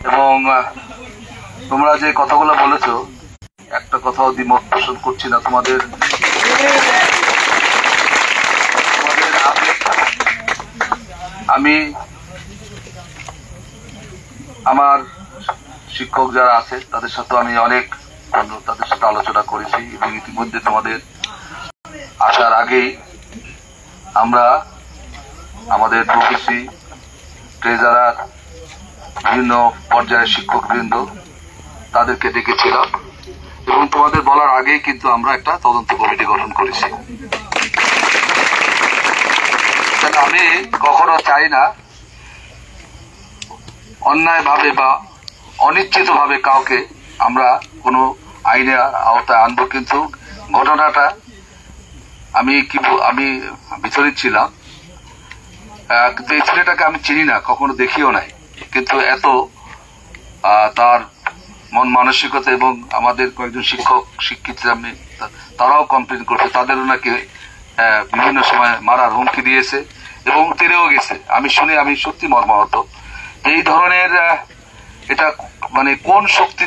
এবং তোমরা যে কথাগুলো বলেছো একটা কথাও দ্বিমত পোষণ করছি না। তোমাদের আমি আমার শিক্ষক যারা আছে তাদের সাথে আমি অনেক তাদের সাথে আলোচনা করেছি এবং ইতিমধ্যে তোমাদের আসার আগেই আমরা আমাদের প্রফেসি ট্রেজারার বিভিন্ন পর্যায়ের শিক্ষকবৃন্দ তাদেরকে ডেকেছিলাম এবং তোমাদের বলার আগেই কিন্তু আমরা একটা তদন্ত কমিটি গঠন করেছি। আমি কখনো চাই না অন্যায়ভাবে বা অনিশ্চিতভাবে কাউকে আমরা কোনো আইনের আওতায় আনবো, কিন্তু ঘটনাটা আমি বিচলিত ছিলাম। কিন্তু এই ছেলেটাকে আমি চিনি না, কখনো দেখিও নাই, কিন্তু এত তার মন মানসিকতা এবং আমাদের কয়েকজন শিক্ষিত তারাও কমপ্লেন করছে, তাদেরও নাকি বিভিন্ন সময় মারার হুমকি দিয়েছে এবং তেরেও গেছে। আমি শুনে আমি সত্যি মর্মাহত। এই ধরনের এটা মানে কোন শক্তি